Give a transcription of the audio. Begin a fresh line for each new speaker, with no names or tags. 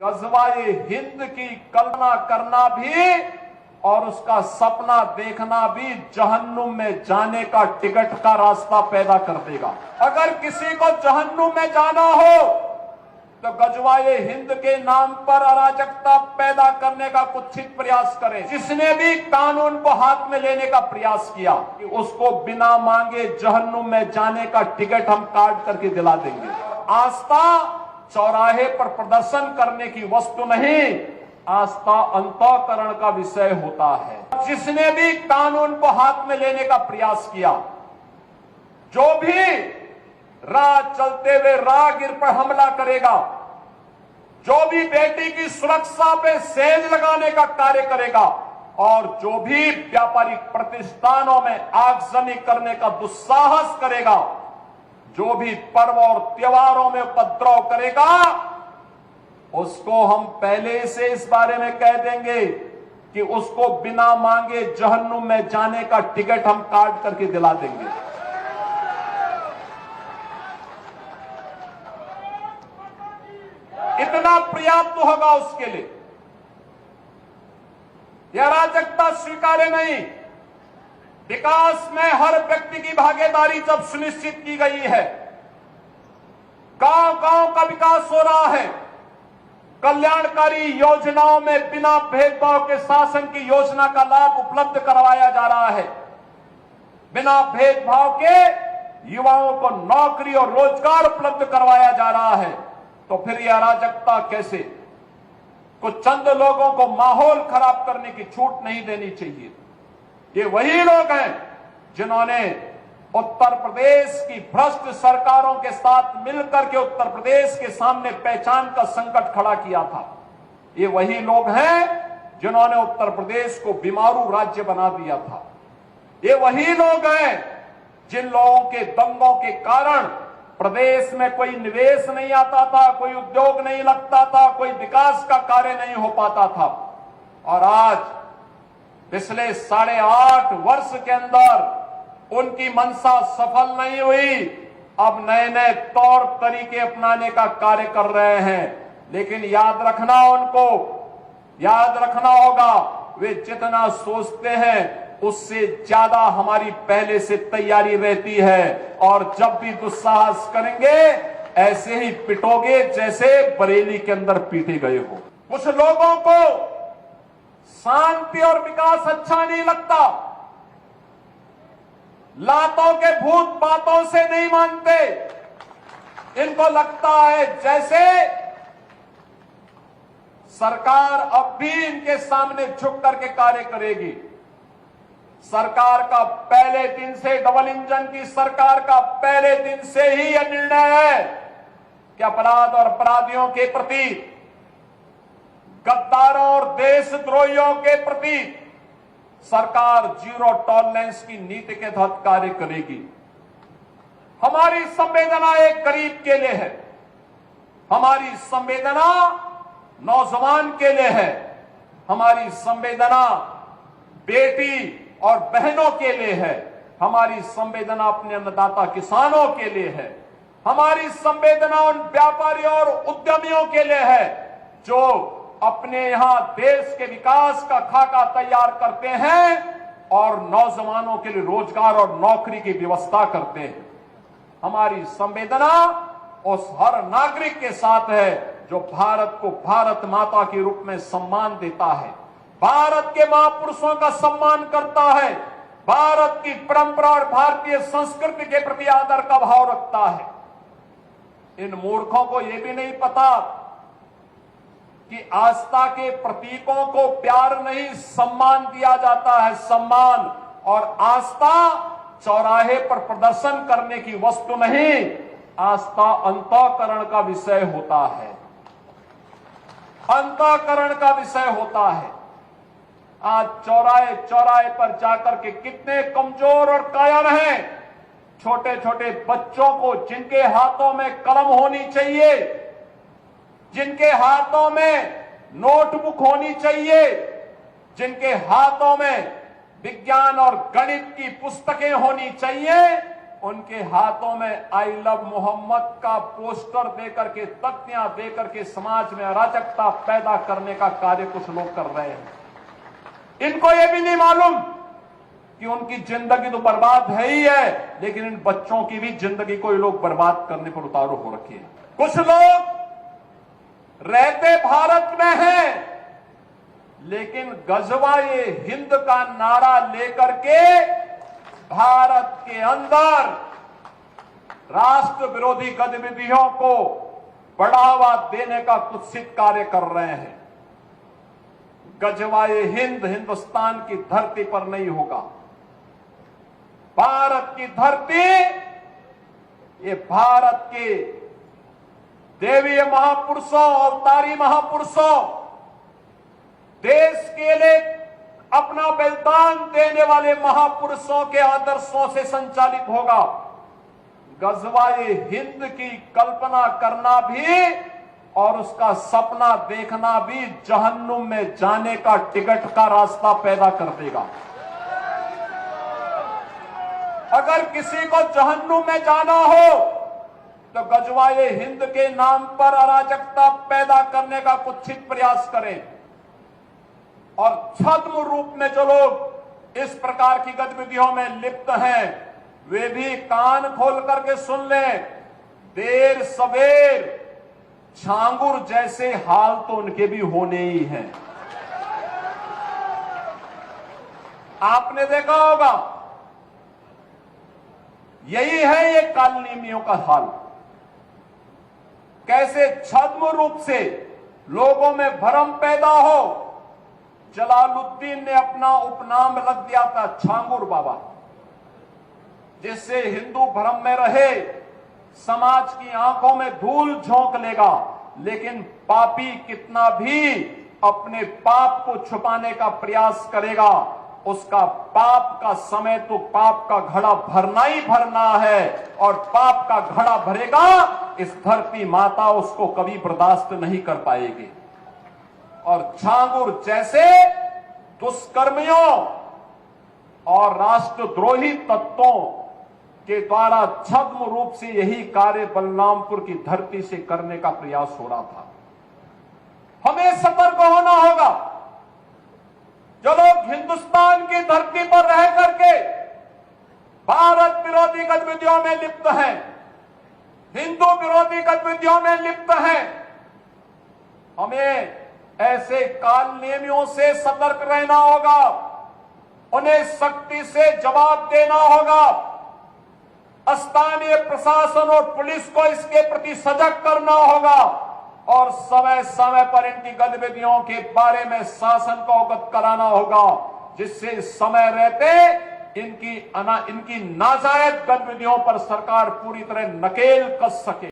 गज़वाए हिंद की कल्पना करना भी और उसका सपना देखना भी जहन्नुम में जाने का टिकट का रास्ता पैदा कर देगा। अगर किसी को जहन्नुम में जाना हो तो गज़वाए हिंद के नाम पर अराजकता पैदा करने का कुत्सित प्रयास करे। जिसने भी कानून को हाथ में लेने का प्रयास किया कि उसको बिना मांगे जहन्नुम में जाने का टिकट हम काट करके दिला देंगे। आस्था चौराहे पर प्रदर्शन करने की वस्तु नहीं, आस्था अंतःकरण का विषय होता है। जिसने भी कानून को हाथ में लेने का प्रयास किया, जो भी राह चलते हुए राहगीर पर हमला करेगा, जो भी बेटी की सुरक्षा पे सेज लगाने का कार्य करेगा और जो भी व्यापारिक प्रतिष्ठानों में आगजनी करने का दुस्साहस करेगा, जो भी पर्व और त्योहारों में उपद्रव करेगा, उसको हम पहले से इस बारे में कह देंगे कि उसको बिना मांगे जहन्नुम में जाने का टिकट हम काट करके दिला देंगे। इतना पर्याप्त होगा उसके लिए। यह अराजकता स्वीकार्य नहीं। विकास में हर व्यक्ति की भागीदारी जब सुनिश्चित की गई है, गांव गांव का विकास हो रहा है, कल्याणकारी योजनाओं में बिना भेदभाव के शासन की योजना का लाभ उपलब्ध करवाया जा रहा है, बिना भेदभाव के युवाओं को नौकरी और रोजगार उपलब्ध करवाया जा रहा है, तो फिर यह अराजकता कैसे? कुछ चंद लोगों को माहौल खराब करने की छूट नहीं देनी चाहिए। ये वही लोग हैं जिन्होंने उत्तर प्रदेश की भ्रष्ट सरकारों के साथ मिलकर के उत्तर प्रदेश के सामने पहचान का संकट खड़ा किया था। ये वही लोग हैं जिन्होंने उत्तर प्रदेश को बीमारू राज्य बना दिया था। ये वही लोग हैं जिन लोगों के दंगों के कारण प्रदेश में कोई निवेश नहीं आता था, कोई उद्योग नहीं लगता था, कोई विकास का कार्य नहीं हो पाता था। और आज पिछले 8.5 वर्ष के अंदर उनकी मंशा सफल नहीं हुई। अब नए नए तौर तरीके अपनाने का कार्य कर रहे हैं, लेकिन याद रखना होगा, वे जितना सोचते हैं उससे ज्यादा हमारी पहले से तैयारी रहती है। और जब भी दुस्साहस करेंगे ऐसे ही पिटोगे जैसे बरेली के अंदर पीटे गए हो। कुछ लोगों को शांति और विकास अच्छा नहीं लगता, लातों के भूत बातों से नहीं मानते। इनको लगता है जैसे सरकार अब भी इनके सामने झुक करके कार्य करेगी। सरकार का पहले दिन से, डबल इंजन की सरकार का पहले दिन से ही यह निर्णय है कि अपराध और अपराधियों के प्रति, गद्दारों और देशद्रोहियों के प्रति सरकार जीरो टॉलरेंस की नीति के तहत कार्य करेगी। हमारी संवेदना एक गरीब के लिए है, हमारी संवेदना नौजवान के लिए है, हमारी संवेदना बेटी और बहनों के लिए है, हमारी संवेदना अपने अन्नदाता किसानों के लिए है, हमारी संवेदना उन व्यापारियों और उद्यमियों के लिए है जो अपने यहां देश के विकास का खाका तैयार करते हैं और नौजवानों के लिए रोजगार और नौकरी की व्यवस्था करते हैं। हमारी संवेदना उस हर नागरिक के साथ है जो भारत को भारत माता के रूप में सम्मान देता है, भारत के महापुरुषों का सम्मान करता है, भारत की परंपरा और भारतीय संस्कृति के प्रति आदर का भाव रखता है। इन मूर्खों को यह भी नहीं पता कि आस्था के प्रतीकों को प्यार नहीं सम्मान दिया जाता है। सम्मान और आस्था चौराहे पर प्रदर्शन करने की वस्तु नहीं, आस्था अंतःकरण का विषय होता है, अंतःकरण का विषय होता है। आज चौराहे चौराहे पर जाकर के कितने कमजोर और कायर हैं, छोटे छोटे बच्चों को जिनके हाथों में कलम होनी चाहिए, जिनके हाथों में नोटबुक होनी चाहिए, जिनके हाथों में विज्ञान और गणित की पुस्तकें होनी चाहिए, उनके हाथों में आई लव मोहम्मद का पोस्टर देकर के, तख्तियां देकर के समाज में अराजकता पैदा करने का कार्य कुछ लोग कर रहे हैं। इनको यह भी नहीं मालूम कि उनकी जिंदगी तो बर्बाद है ही है, लेकिन इन बच्चों की भी जिंदगी को ये लोग बर्बाद करने पर उतारू हो रखे हैं। कुछ लोग रहते भारत में हैं, लेकिन गजवा-ए हिंद का नारा लेकर के भारत के अंदर राष्ट्र विरोधी गतिविधियों को बढ़ावा देने का कुत्सित कार्य कर रहे हैं। गजवा-ए हिंद हिंदुस्तान की धरती पर नहीं होगा। भारत की धरती, ये भारत के देवीय महापुरुषों, अवतारी महापुरुषों, देश के लिए अपना बलिदान देने वाले महापुरुषों के आदर्शों से संचालित होगा। गजवा-ए हिंद की कल्पना करना भी और उसका सपना देखना भी जहन्नुम में जाने का टिकट का रास्ता पैदा कर देगा। अगर किसी को जहन्नुम में जाना हो तो गजवा-ए हिंद के नाम पर अराजकता पैदा करने का कुत्सित प्रयास करें। और छद्म रूप में जो लोग इस प्रकार की गतिविधियों में लिप्त हैं, वे भी कान खोल करके सुन लें। देर सवेर छांगुर जैसे हाल तो उनके भी होने ही हैं। आपने देखा होगा, यही है ये कालनेमियों का हाल। कैसे छद्म रूप से लोगों में भ्रम पैदा हो। जलालुद्दीन ने अपना उपनाम रख दिया था छांगुर बाबा, जिससे हिंदू भ्रम में रहे, समाज की आंखों में धूल झोंक लेगा। लेकिन पापी कितना भी अपने पाप को छुपाने का प्रयास करेगा, उसका पाप का समय तो पाप का घड़ा भरना ही भरना है, और पाप का घड़ा भरेगा, इस धरती माता उसको कभी बर्दाश्त नहीं कर पाएगी। और छांगुर जैसे दुष्कर्मियों और राष्ट्रद्रोही तत्वों के द्वारा छद्म रूप से यही कार्य बलरामपुर की धरती से करने का प्रयास हो रहा था। हमें सतर्क होना होगा। जो लोग हिंदुस्तान की धरती पर रह करके भारत विरोधी गतिविधियों में लिप्त हैं, हिंदू विरोधी गतिविधियों में लिप्त हैं, हमें ऐसे कालनेमियों से सतर्क रहना होगा। उन्हें सख्ती से जवाब देना होगा। स्थानीय प्रशासन और पुलिस को इसके प्रति सजग करना होगा और समय समय पर इनकी गतिविधियों के बारे में शासन को अवगत कराना होगा, जिससे समय रहते इनकी नाजायज गतिविधियों पर सरकार पूरी तरह नकेल कस सके।